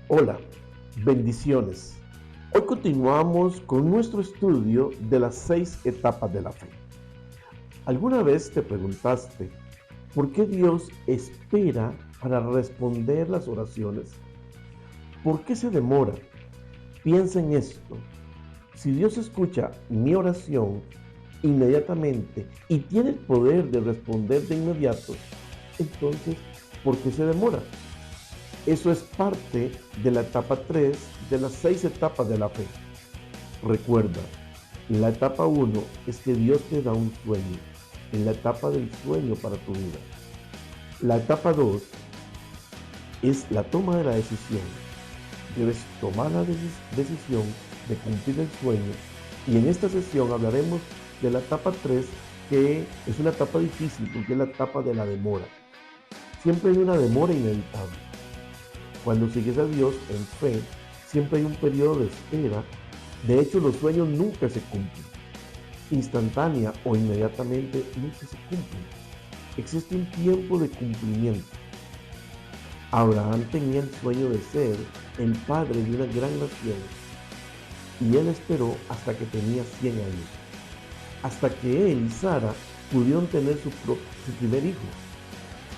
Hola, bendiciones. Hoy continuamos con nuestro estudio de las 6 etapas de la fe. ¿Alguna vez te preguntaste por qué Dios espera para responder las oraciones? ¿Por qué se demora? Piensa en esto. Si Dios escucha mi oración inmediatamente y tiene el poder de responder de inmediato, entonces, ¿por qué se demora? Eso es parte de la etapa 3 de las 6 etapas de la fe. Recuerda, la etapa uno es que Dios te da un sueño, en la etapa del sueño para tu vida. La etapa 2 es la toma de la decisión. Debes tomar la decisión de cumplir el sueño y en esta sesión hablaremos de la etapa 3, que es una etapa difícil porque es la etapa de la demora. Siempre hay una demora inevitable. Cuando sigues a Dios en fe, siempre hay un periodo de espera. De hecho, los sueños nunca se cumplen. Instantánea o inmediatamente nunca se cumplen. Existe un tiempo de cumplimiento. Abraham tenía el sueño de ser el padre de una gran nación y él esperó hasta que tenía 100 años, hasta que él y Sara pudieron tener su primer hijo.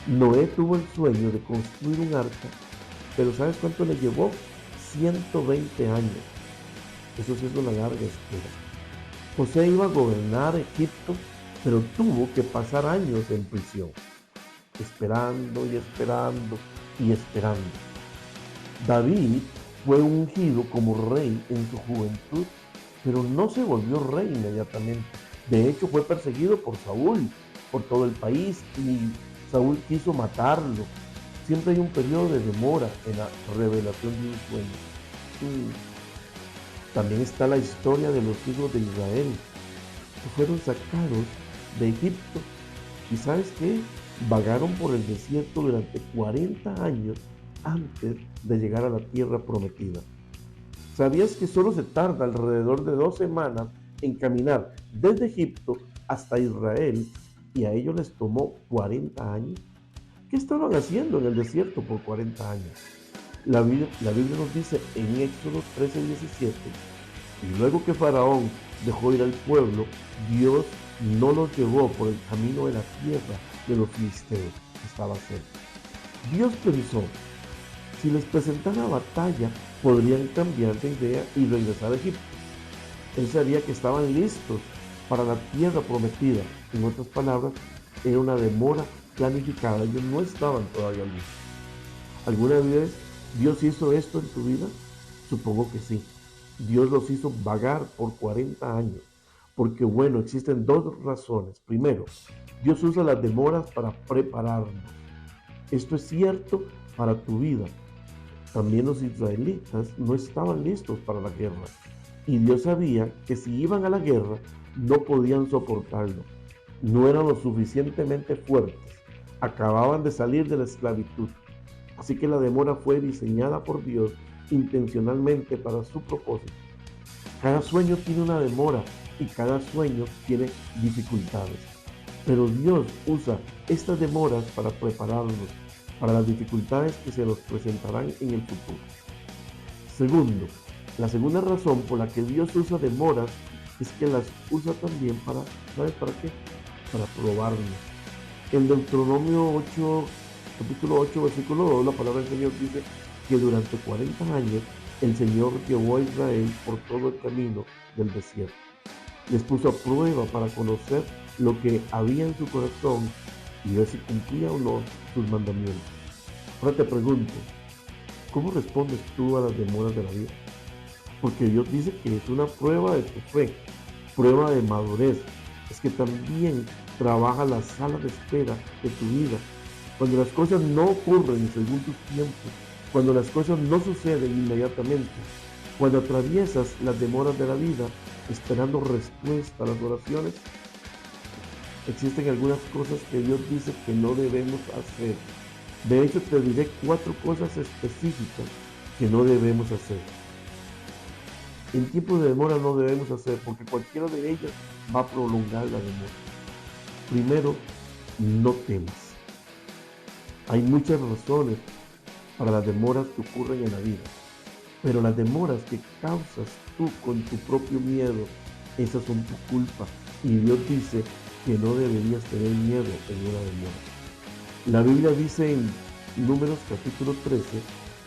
Noé tuvo el sueño de construir un arca, pero ¿sabes cuánto le llevó? 120 años. Eso sí es una larga espera. José iba a gobernar Egipto, pero tuvo que pasar años en prisión, esperando y esperando y esperando. David fue ungido como rey en su juventud, pero no se volvió rey inmediatamente. De hecho, fue perseguido por Saúl, por todo el país, y Saúl quiso matarlo. Siempre hay un periodo de demora en la revelación de un sueño. También está la historia de los hijos de Israel, que fueron sacados de Egipto. ¿Y sabes qué? Vagaron por el desierto durante 40 años antes de llegar a la tierra prometida. ¿Sabías que solo se tarda alrededor de 2 semanas en caminar desde Egipto hasta Israel y a ellos les tomó 40 años? ¿Qué estaban haciendo en el desierto por 40 años? La Biblia nos dice en Éxodo 13:17, y luego que Faraón dejó ir al pueblo, Dios no los llevó por el camino de la tierra de los filisteos, que estaba cerca. Dios pensó, si les presentara batalla, podrían cambiar de idea y regresar a Egipto. Él sabía que estaban listos para la tierra prometida. En otras palabras, era una demora planificada. Ellos no estaban todavía listos. ¿Alguna vez Dios hizo esto en tu vida? Supongo que sí. Dios los hizo vagar por 40 años. Porque bueno, existen dos razones. Primero, Dios usa las demoras para prepararnos. Esto es cierto para tu vida. También los israelitas no estaban listos para la guerra. Y Dios sabía que si iban a la guerra, no podían soportarlo. No eran lo suficientemente fuertes. Acababan de salir de la esclavitud. Así que la demora fue diseñada por Dios intencionalmente para su propósito. Cada sueño tiene una demora y cada sueño tiene dificultades. Pero Dios usa estas demoras para prepararnos para las dificultades que se nos presentarán en el futuro. Segundo, la segunda razón por la que Dios usa demoras es que las usa también para, ¿sabes para qué? Para probarnos. En Deuteronomio 8, capítulo 8, versículo 2, la palabra del Señor dice que durante 40 años el Señor llevó a Israel por todo el camino del desierto. Les puso a prueba para conocer lo que había en su corazón y ver si cumplía o no sus mandamientos. Ahora te pregunto, ¿cómo respondes tú a las demoras de la vida? Porque Dios dice que es una prueba de tu fe, prueba de madurez. Es que también trabaja la sala de espera de tu vida. Cuando las cosas no ocurren según tus tiempos, cuando las cosas no suceden inmediatamente, cuando atraviesas las demoras de la vida esperando respuesta a las oraciones, existen algunas cosas que Dios dice que no debemos hacer. De hecho, te diré 4 cosas específicas que no debemos hacer. En tiempos de demora no debemos hacer porque cualquiera de ellas va a prolongar la demora. Primero, no temas. Hay muchas razones para las demoras que ocurren en la vida. Pero las demoras que causas tú con tu propio miedo, esas son tu culpa. Y Dios dice que no deberías tener miedo en una demora. La Biblia dice en Números capítulo 13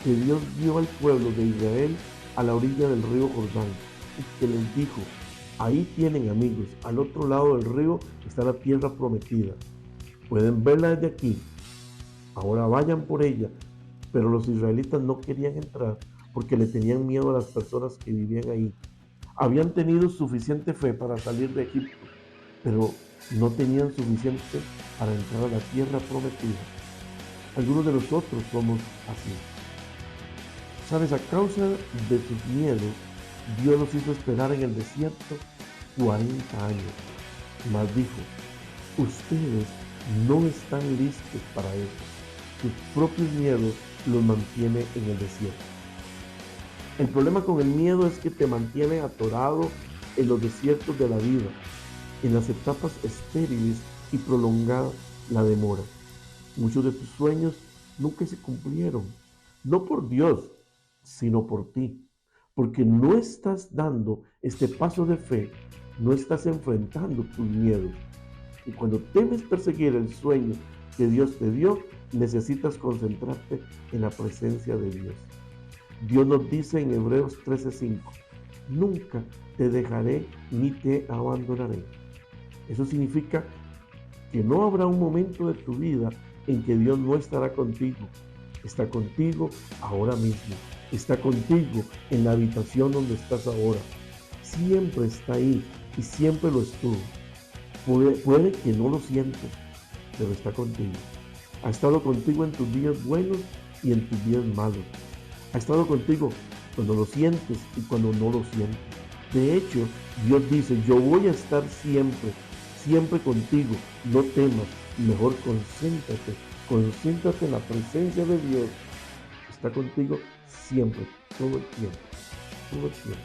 que Dios dio al pueblo de Israel a la orilla del río Jordán y que les dijo, ahí tienen amigos, al otro lado del río está la tierra prometida. Pueden verla desde aquí, ahora vayan por ella. Pero los israelitas no querían entrar porque le tenían miedo a las personas que vivían ahí. Habían tenido suficiente fe para salir de Egipto, pero no tenían suficiente para entrar a la tierra prometida. Algunos de nosotros somos así. Sabes, a causa de sus miedos, Dios los hizo esperar en el desierto 40 años. Mas dijo, ustedes no están listos para eso. Sus propios miedos los mantiene en el desierto. El problema con el miedo es que te mantiene atorado en los desiertos de la vida, en las etapas estériles y prolongada la demora. Muchos de tus sueños nunca se cumplieron, no por Dios, sino por ti, porque no estás dando este paso de fe, no estás enfrentando tus miedos. Y cuando temes perseguir el sueño que Dios te dio, necesitas concentrarte en la presencia de Dios. Dios nos dice en Hebreos 13:5, nunca te dejaré ni te abandonaré. Eso significa que no habrá un momento de tu vida en que Dios no estará contigo. Está contigo ahora mismo. Está contigo en la habitación donde estás ahora. Siempre está ahí y siempre lo estuvo. Puede que no lo sientas, pero está contigo. Ha estado contigo en tus días buenos y en tus días malos. Ha estado contigo cuando lo sientes y cuando no lo sientes. De hecho, Dios dice, yo voy a estar siempre, siempre contigo. No temas, mejor concéntrate en la presencia de Dios. Está contigo siempre, todo el tiempo, todo el tiempo.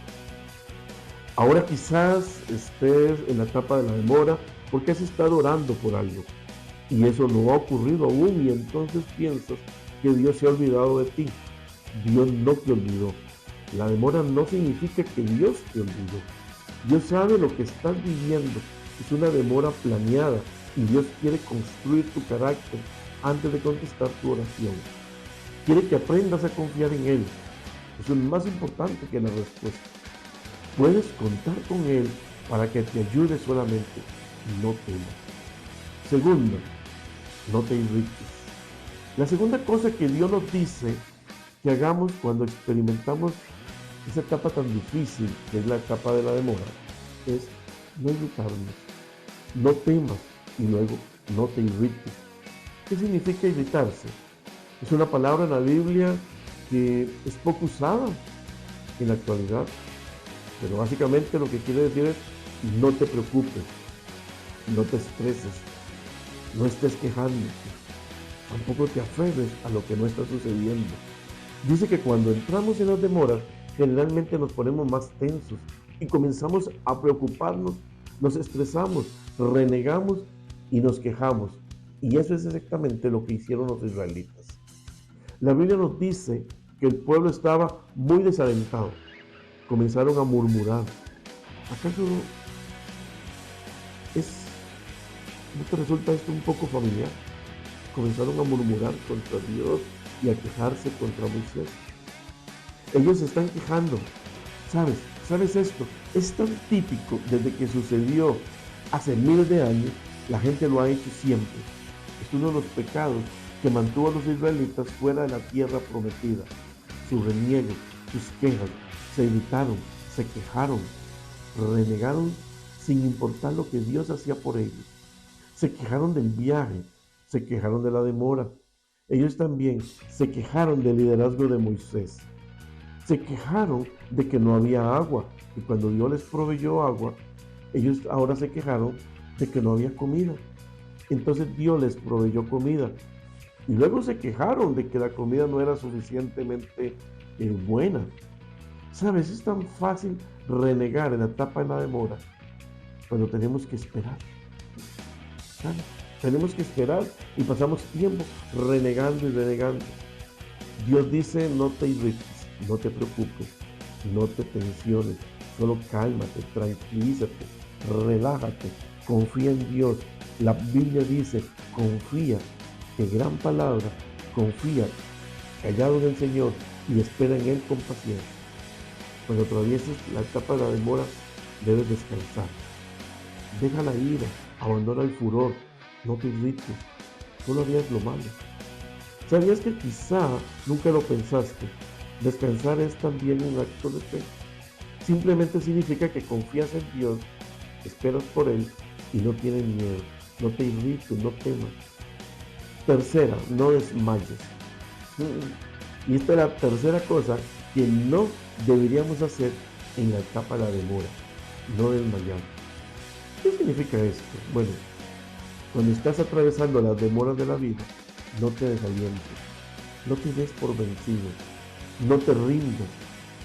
Ahora quizás estés en la etapa de la demora porque has estado orando por algo y eso no ha ocurrido aún y entonces piensas que Dios se ha olvidado de ti. Dios no te olvidó. La demora no significa que Dios te olvidó. Dios sabe lo que estás viviendo. Es una demora planeada y Dios quiere construir tu carácter antes de contestar tu oración. Quiere que aprendas a confiar en Él. Eso es más importante que la respuesta. Puedes contar con Él para que te ayude solamente. No temas. Segundo, no te irrites. La segunda cosa que Dios nos dice que hagamos cuando experimentamos esa etapa tan difícil, que es la etapa de la demora, es no irritarnos. No temas y luego no te irrites. ¿Qué significa irritarse? Es una palabra en la Biblia que es poco usada en la actualidad, pero básicamente lo que quiere decir es no te preocupes, no te estreses, no estés quejándote, tampoco te aferres a lo que no está sucediendo. Dice que cuando entramos en las demoras, generalmente nos ponemos más tensos y comenzamos a preocuparnos, nos estresamos, renegamos y nos quejamos. Y eso es exactamente lo que hicieron los israelitas. La Biblia nos dice que el pueblo estaba muy desalentado. Comenzaron a murmurar. ¿Acaso no te resulta esto un poco familiar? Comenzaron a murmurar contra Dios y a quejarse contra Moisés. Ellos se están quejando. ¿Sabes esto? Es tan típico desde que sucedió hace miles de años. La gente lo ha hecho siempre. Es uno de los pecados que mantuvo a los israelitas fuera de la tierra prometida. Su reniego, sus quejas, se irritaron, se quejaron, renegaron sin importar lo que Dios hacía por ellos. Se quejaron del viaje, se quejaron de la demora. Ellos también se quejaron del liderazgo de Moisés. Se quejaron de que no había agua y cuando Dios les proveyó agua, ellos ahora se quejaron de que no había comida. Entonces Dios les proveyó comida y luego se quejaron de que la comida no era suficientemente buena. ¿Sabes? Es tan fácil renegar en la etapa de la demora cuando tenemos que esperar. ¿Sabes? Tenemos que esperar y pasamos tiempo renegando y renegando. Dios dice, no te irrites, no te preocupes, no te tensiones, solo cálmate, tranquilízate, relájate, confía en Dios. La Biblia dice, confía, qué gran palabra, confía, callado en el Señor y espera en Él con paciencia. Cuando atravieses la etapa de la demora, debes descansar. Deja la ira, abandona el furor, no te irrites, solo harías lo malo. ¿Sabías que quizá nunca lo pensaste? Descansar es también un acto de fe. Simplemente significa que confías en Dios, esperas por Él y no tienes miedo. No te irrites, no temas. Tercera, no desmayes. Y esta es la tercera cosa que no deberíamos hacer en la etapa de la demora. No desmayar. ¿Qué significa esto? Bueno, cuando estás atravesando las demoras de la vida, no te desalientes, no te des por vencido, no te rindas,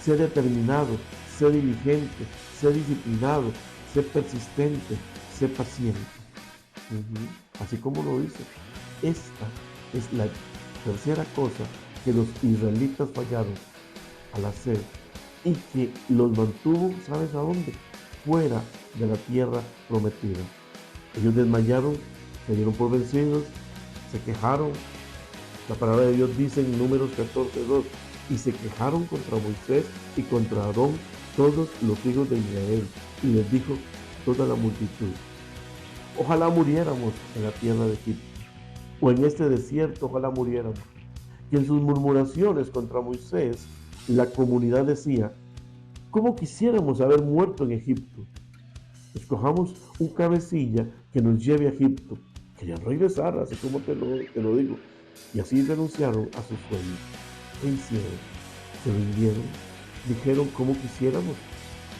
sé determinado, sé diligente, sé disciplinado, sé persistente, sé paciente. Así como lo dice. Esta es la tercera cosa que los israelitas fallaron al hacer y que los mantuvo, ¿sabes a dónde? Fuera de la tierra prometida. Ellos desmayaron, se dieron por vencidos, se quejaron. La palabra de Dios dice en Números 14:2, y se quejaron contra Moisés y contra Aarón todos los hijos de Israel, y les dijo toda la multitud, ojalá muriéramos en la tierra de Egipto, o en este desierto, ojalá muriéramos. Y en sus murmuraciones contra Moisés, la comunidad decía, ¿cómo quisiéramos haber muerto en Egipto? Escojamos un cabecilla que nos lleve a Egipto. Querían regresar, así como te lo digo. Y así renunciaron a sus sueños. ¿Qué hicieron? Se rindieron. Dijeron como quisiéramos.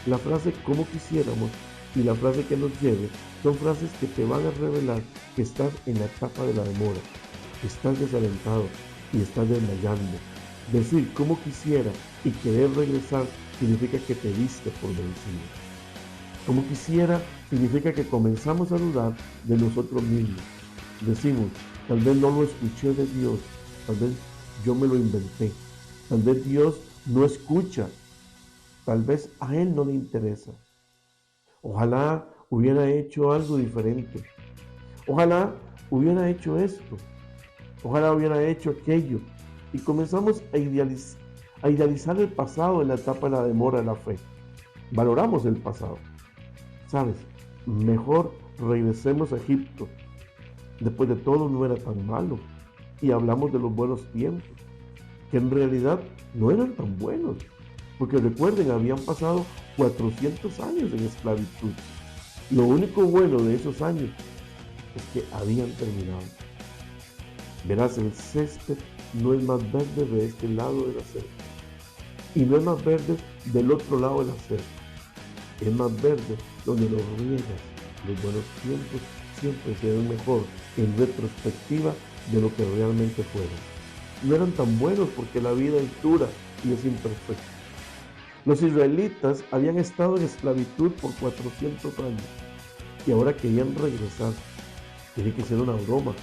La frase como quisiéramos y la frase que nos lleve son frases que te van a revelar que estás en la etapa de la demora, que estás desalentado y estás desmayando. Decir como quisiera y querer regresar significa que te diste por vencido. Como quisiera significa que comenzamos a dudar de nosotros mismos. Decimos, tal vez no lo escuché de Dios, tal vez yo me lo inventé, tal vez Dios no escucha, tal vez a Él no le interesa. Ojalá hubiera hecho algo diferente. Ojalá hubiera hecho esto. Ojalá hubiera hecho aquello. Y comenzamos a idealizar el pasado en la etapa de la demora de la fe. Valoramos el pasado. ¿Sabes? Mejor regresemos a Egipto. Después de todo no era tan malo. Y hablamos de los buenos tiempos, que en realidad no eran tan buenos. Porque recuerden, habían pasado 400 años en esclavitud. Lo único bueno de esos años es que habían terminado. Verás, el césped no es más verde de este lado de la cerca. Y no es más verde del otro lado de la cerca. Es más verde donde los riegas. Los buenos tiempos siempre se ven mejor en retrospectiva de lo que realmente fueron. No eran tan buenos porque la vida es dura y es imperfecta. Los israelitas habían estado en esclavitud por 400 años y ahora querían regresar. Tiene que ser una broma,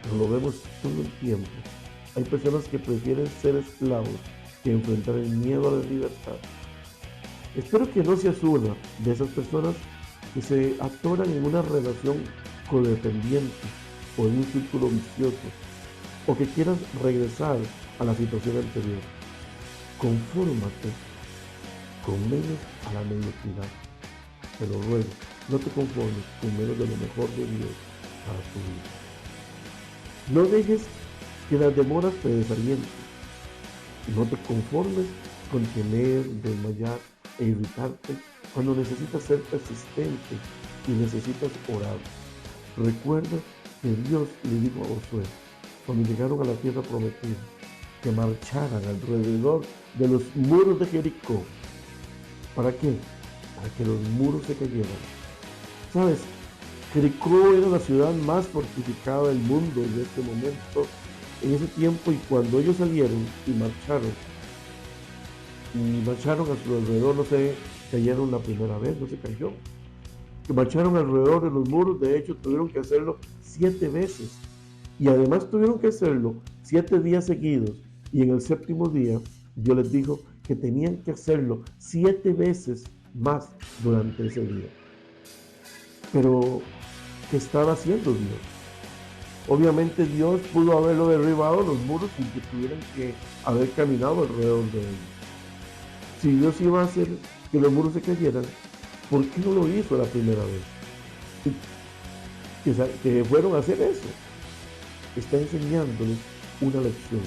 pero lo vemos todo el tiempo. Hay personas que prefieren ser esclavos que enfrentar el miedo a la libertad. Espero que no seas una de esas personas que se atoran en una relación codependiente o en un círculo vicioso, o que quieras regresar a la situación anterior. Confórmate con menos a la mediocridad. Te lo ruego, no te conformes con menos de lo mejor de Dios para tu vida. No dejes que las demoras te desalienten. No te conformes con temer, desmayar e irritarte cuando necesitas ser persistente y necesitas orar. Recuerda que Dios le dijo a Josué, cuando llegaron a la tierra prometida, que marcharan alrededor de los muros de Jericó. ¿Para qué? Para que los muros se cayeran. ¿Sabes? Jericó era la ciudad más fortificada del mundo en este momento, en ese tiempo, y cuando ellos salieron y marcharon a su alrededor, no se cayeron la primera vez, no se cayó. Que marcharon alrededor de los muros, de hecho tuvieron que hacerlo 7 veces. Y además tuvieron que hacerlo 7 días seguidos Y en el séptimo día, Dios les dijo que tenían que hacerlo 7 veces más durante ese día. Pero, ¿qué estaba haciendo Dios? Obviamente Dios pudo haberlo derribado los muros sin que tuvieran que haber caminado alrededor de ellos. Si Dios iba a hacer que los muros se cayeran, ¿por qué no lo hizo la primera vez? Que fueron a hacer eso. Está enseñándoles una lección.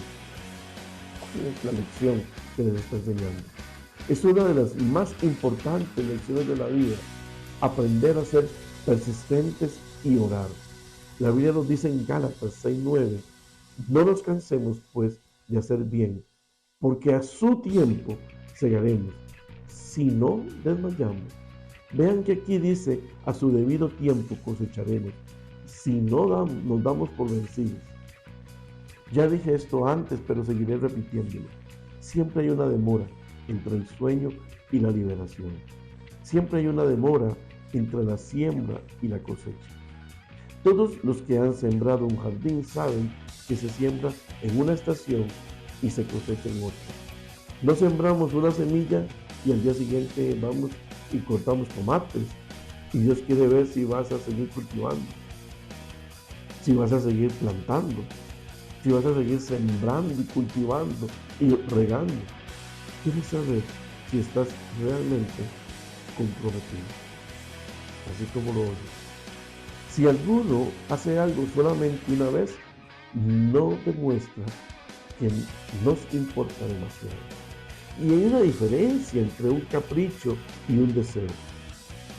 ¿Cuál es la lección que les está enseñando? Es una de las más importantes lecciones de la vida. Aprender a ser persistentes y orar. La Biblia nos dice en Gálatas 6:9, no nos cansemos pues de hacer bien, porque a su tiempo segaremos, si no desmayamos. Vean que aquí dice, a su debido tiempo cosecharemos, si no nos damos por vencidos. Ya dije esto antes, pero seguiré repitiéndolo. Siempre hay una demora entre el sueño y la liberación. Siempre hay una demora entre la siembra y la cosecha. Todos los que han sembrado un jardín saben que se siembra en una estación y se cosecha en otra. No sembramos una semilla y al día siguiente vamos y cortamos tomates. Y Dios quiere ver si vas a seguir cultivando, si vas a seguir plantando, si vas a seguir sembrando y cultivando y regando. Quiere saber si estás realmente comprometido, así como lo oyes. Si alguno hace algo solamente una vez, no demuestra que nos importa demasiado. Y hay una diferencia entre un capricho y un deseo.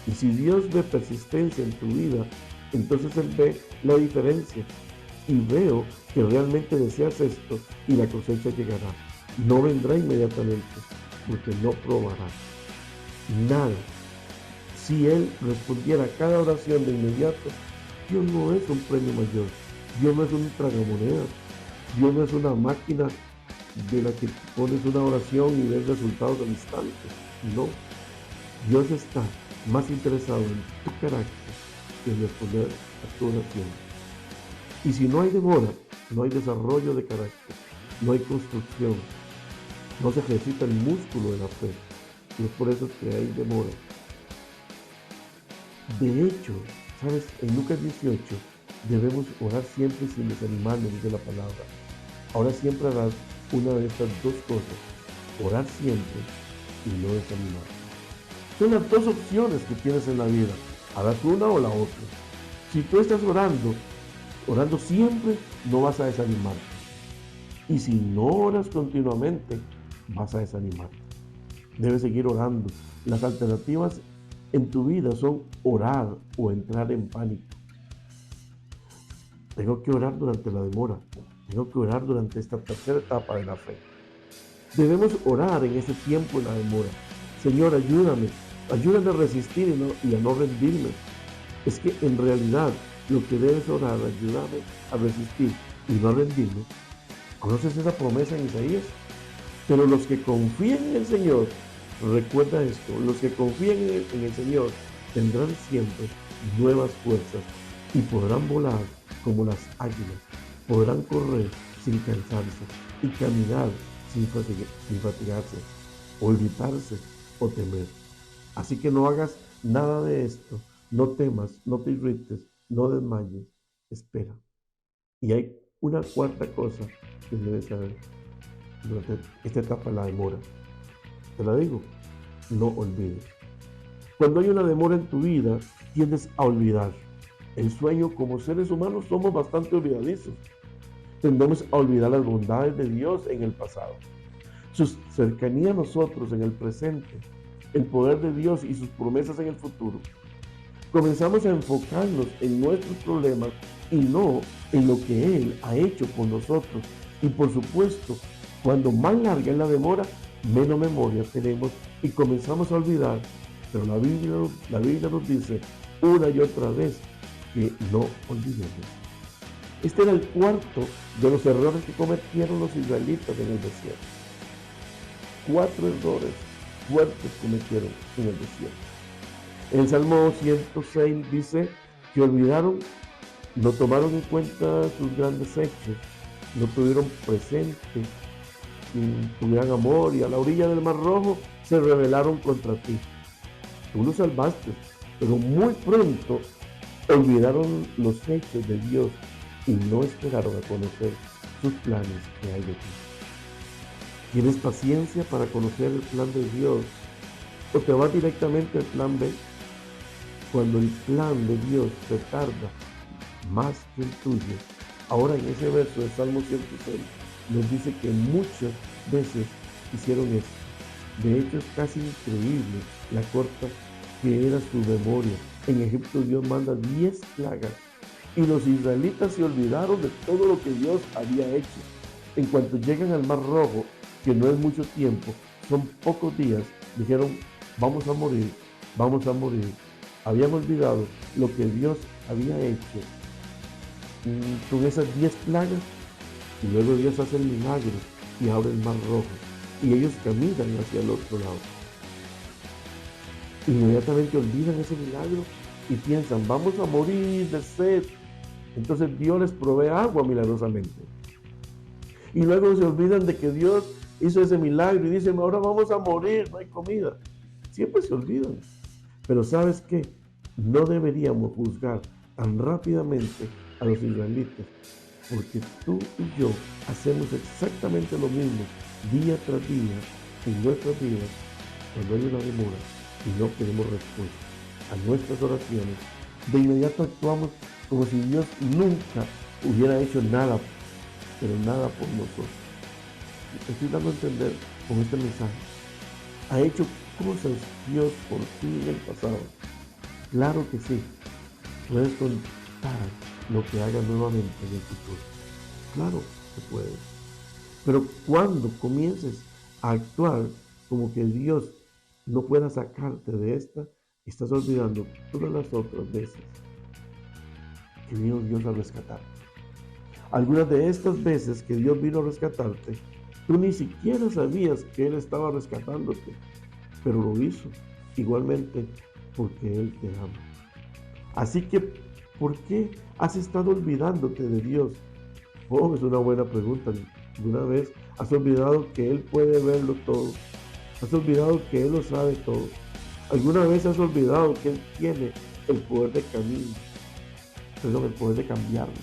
Y si Dios ve persistencia en tu vida, entonces Él ve la diferencia. Y veo que realmente deseas esto y la cosecha llegará. No vendrá inmediatamente, porque no probará nada. Si Él respondiera a cada oración de inmediato, Dios no es un premio mayor. Dios no es un tragamonedas. Dios no es una máquina de la que pones una oración y ves resultados al instante. No. Dios está más interesado en tu carácter que en responder a tu oración. Y si no hay demora, no hay desarrollo de carácter, no hay construcción, no se ejercita el músculo de la fe. Y es por eso que hay demora. De hecho, ¿sabes? En Lucas 18 debemos orar siempre sin desanimarnos, dice la palabra. Ahora siempre harás una de estas dos cosas, orar siempre y no desanimar. Son las dos opciones que tienes en la vida, harás una o la otra. Si tú estás orando siempre, no vas a desanimarte. Y si no oras continuamente, vas a desanimarte. Debes seguir orando. Las alternativas en tu vida son orar o entrar en pánico. Tengo que orar durante la demora. Tengo que orar durante esta tercera etapa de la fe. Debemos orar en ese tiempo de la demora. Señor, ayúdame a resistir y a no rendirme. Es que en realidad lo que debes orar, ayúdame a resistir y no rendirme. ¿Conoces esa promesa en Isaías? Pero los que confían en el Señor, recuerda esto, los que confían en el Señor tendrán siempre nuevas fuerzas y podrán volar como las águilas, podrán correr sin cansarse y caminar sin fatigarse, o irritarse o temer. Así que no hagas nada de esto, no temas, no te irrites, no desmayes, espera. Y hay una cuarta cosa que debes saber durante esta etapa de la demora. Te la digo, no olvides. Cuando hay una demora en tu vida, tiendes a olvidar. El sueño, como seres humanos, somos bastante olvidadizos. Tendemos a olvidar las bondades de Dios en el pasado, su cercanía a nosotros en el presente, el poder de Dios y sus promesas en el futuro. Comenzamos a enfocarnos en nuestros problemas y no en lo que Él ha hecho con nosotros. Y por supuesto, cuando más larga es la demora, menos memoria tenemos y comenzamos a olvidar. Pero la Biblia nos dice una y otra vez que no olvidemos. Este era el cuarto de los errores que cometieron los israelitas en el desierto. 4 errores fuertes cometieron en el desierto. El Salmo 106 dice que olvidaron, no tomaron en cuenta sus grandes hechos, no tuvieron presente tu gran amor y a la orilla del Mar Rojo se rebelaron contra ti. Tú los salvaste, pero muy pronto olvidaron los hechos de Dios y no esperaron a conocer sus planes que hay de ti. ¿Tienes paciencia para conocer el plan de Dios o te vas directamente al plan B? Cuando el plan de Dios se tarda más que el tuyo. Ahora en ese verso de Salmo 106 nos dice que muchas veces hicieron esto. De hecho es casi increíble la corta que era su memoria. En Egipto Dios manda 10 plagas y los israelitas se olvidaron de todo lo que Dios había hecho. En cuanto llegan al Mar Rojo, que no es mucho tiempo, son pocos días, dijeron, vamos a morir, vamos a morir. Habían olvidado lo que Dios había hecho con esas 10 plagas y luego Dios hace el milagro y abre el Mar Rojo y ellos caminan hacia el otro lado. Inmediatamente olvidan ese milagro y piensan, vamos a morir de sed. Entonces Dios les provee agua milagrosamente. Y luego se olvidan de que Dios hizo ese milagro y dicen, ahora vamos a morir, no hay comida. Siempre se olvidan. Pero ¿sabes qué? No deberíamos juzgar tan rápidamente a los israelitas, porque tú y yo hacemos exactamente lo mismo día tras día en nuestras vidas cuando hay una demora y no tenemos respuesta a nuestras oraciones. De inmediato actuamos como si Dios nunca hubiera hecho nada, pero nada por nosotros. Estoy dando a entender con este mensaje. Ha hecho cosas Dios por ti en el pasado. Claro que sí. Puedes contar lo que haga nuevamente en el futuro. Claro que puedes. Pero cuando comiences a actuar como que Dios no pueda sacarte de esta, estás olvidando todas las otras veces que vino Dios a rescatarte. Algunas de estas veces que Dios vino a rescatarte, tú ni siquiera sabías que Él estaba rescatándote, pero lo hizo igualmente porque Él te ama. Así que, ¿por qué has estado olvidándote de Dios? Oh, es una buena pregunta. ¿Alguna vez has olvidado que Él puede verlo todo? ¿Has olvidado que Él lo sabe todo? ¿Alguna vez has olvidado que Él tiene el poder de el poder de cambiarlo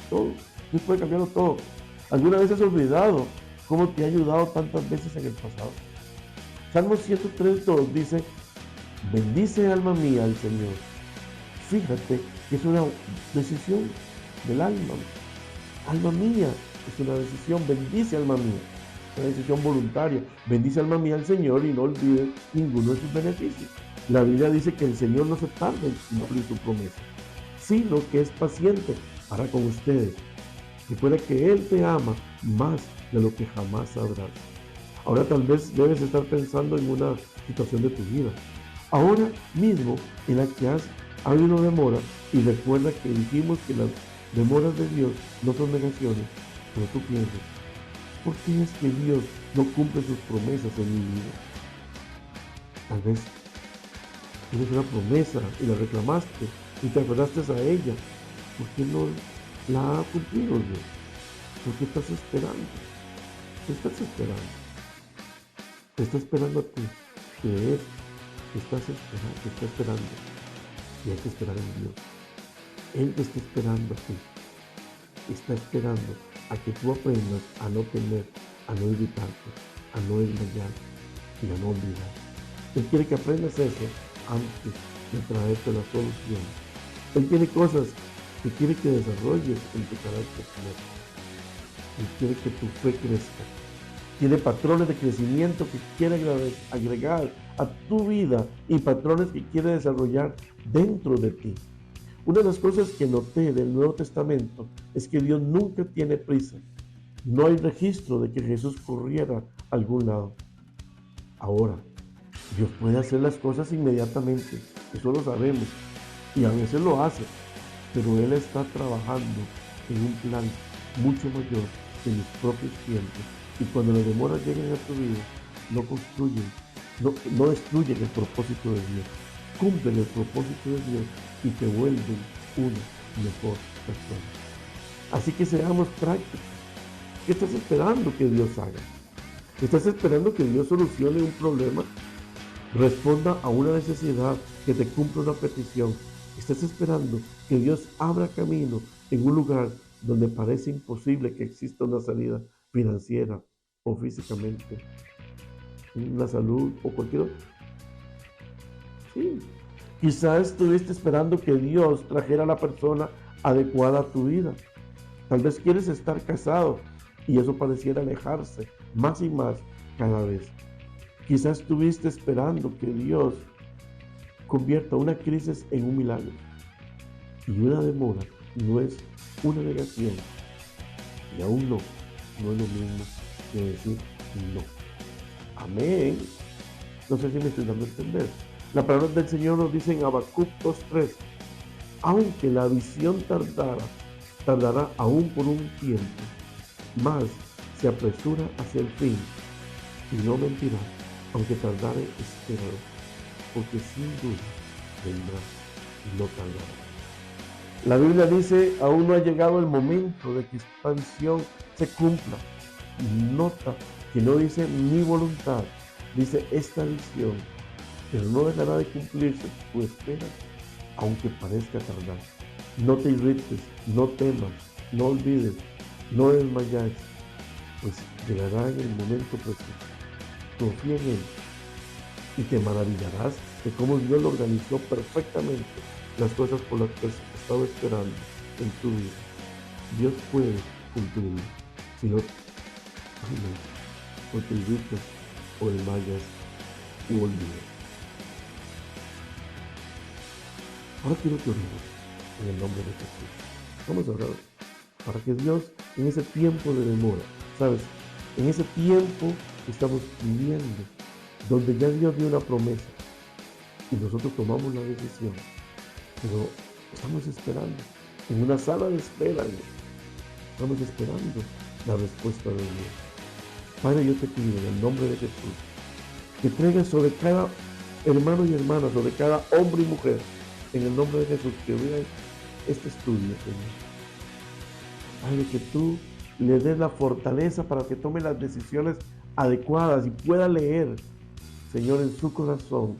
todo? Dios puede cambiarlo todo. ¿Alguna vez has olvidado cómo te ha ayudado tantas veces en el pasado? Salmo 103:2 dice, bendice alma mía al Señor. Fíjate que es una decisión del alma. Alma mía, es una decisión, bendice alma mía. Una decisión voluntaria. Bendice alma mía al Señor y no olvides ninguno de sus beneficios. La Biblia dice que el Señor no se tarda en cumplir su promesa, sino que es paciente para con ustedes. Recuerda que Él te ama más de lo que jamás sabrás. Ahora tal vez debes estar pensando en una situación de tu vida. Ahora mismo en la que has habido demora, y recuerda que dijimos que las demoras de Dios no son negaciones, pero tú piensas, ¿por qué es que Dios no cumple sus promesas en mi vida? Tal vez tienes una promesa y la reclamaste y te aferraste a ella. ¿Por qué no la ha cumplido Dios? ¿Por qué estás esperando? ¿Qué estás esperando? Te está esperando a ti. ¿Qué es? Te está esperando. Y hay que esperar en Dios. Él te está esperando a ti. Está esperando a que tú aprendas a no temer, a no irritarte, a no engañar y a no olvidar. Él quiere que aprendas eso antes de traerte la solución. Él tiene cosas que quiere que desarrolles en tu carácter. Él quiere que tu fe crezca. Tiene patrones de crecimiento que quiere agregar a tu vida y patrones que quiere desarrollar dentro de ti. Una de las cosas que noté del Nuevo Testamento es que Dios nunca tiene prisa. No hay registro de que Jesús corriera a algún lado. Ahora, Dios puede hacer las cosas inmediatamente, eso lo sabemos, y a veces lo hace, pero Él está trabajando en un plan mucho mayor que los propios tiempos. Y cuando las demoras lleguen a tu vida, no destruyen el propósito de Dios, cumplen el propósito de Dios y te vuelven una mejor persona. Así que seamos prácticos. ¿Qué estás esperando que Dios haga? ¿Estás esperando que Dios solucione un problema? Responda a una necesidad, que te cumpla una petición. ¿Estás esperando que Dios abra camino en un lugar donde parece imposible que exista una salida financiera o físicamente, la salud o cualquier otro? Sí. Quizás estuviste esperando que Dios trajera a la persona adecuada a tu vida. Tal vez quieres estar casado y eso pareciera alejarse más y más cada vez. Quizás estuviste esperando que Dios convierta una crisis en un milagro. Y una demora no es una negación. Y aún no es lo mismo que decir no. Amén. No sé si me estoy dando a entender. La palabra del Señor nos dice en Habacuc 2:3, aunque la visión tardará aún por un tiempo, mas se apresura hacia el fin y no mentirá, aunque tardare, esperará, porque sin duda vendrá y no tardará. La Biblia dice, aún no ha llegado el momento de que esta visión se cumpla. Nota que no dice mi voluntad, dice esta visión, pero no dejará de cumplirse tu espera, aunque parezca tardar. No te irrites, no temas, no olvides, no desmayes, pues llegará en el momento preciso. Confía en Él y te maravillarás de cómo Dios lo organizó perfectamente las cosas por las que has estado esperando en tu vida. Dios puede cumplirlo. Si no, amén, no te irrites o desmayas y olvides. Ahora quiero que oremos en el nombre de Jesús. Vamos a orar para que Dios en ese tiempo de demora, ¿sabes? En ese tiempo que estamos viviendo, donde ya Dios dio una promesa y nosotros tomamos la decisión, pero estamos esperando, en una sala de espera, estamos esperando la respuesta de Dios. Padre, yo te pido en el nombre de Jesús que traigas sobre cada hermano y hermana, sobre cada hombre y mujer, en el nombre de Jesús, que vean este estudio, Señor. Padre, que tú le des la fortaleza para que tome las decisiones adecuadas y pueda leer, Señor, en su corazón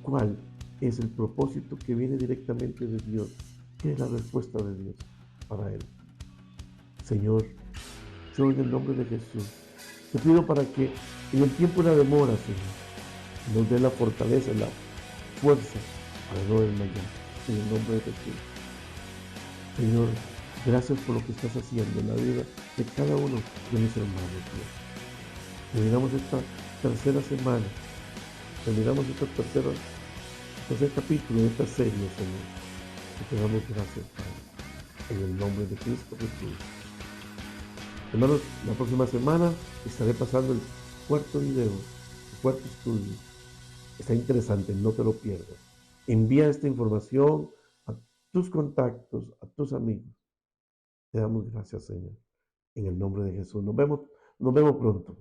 cuál es el propósito que viene directamente de Dios, qué es la respuesta de Dios para él. Señor, yo en el nombre de Jesús te pido para que en el tiempo de la demora, Señor, nos dé la fortaleza, la fuerza para no desmayar. En el nombre de Jesús. Señor, gracias por lo que estás haciendo en la vida de cada uno de mis hermanos, Dios. Terminamos esta tercera semana, terminamos este tercer capítulo de esta serie, Señor. Y te damos gracias, Padre, en el nombre de Cristo Jesús. Hermanos, la próxima semana estaré pasando el cuarto video, el cuarto estudio. Está interesante, no te lo pierdas. Envía esta información a tus contactos, a tus amigos. Te damos gracias, Señor. En el nombre de Jesús. Nos vemos pronto.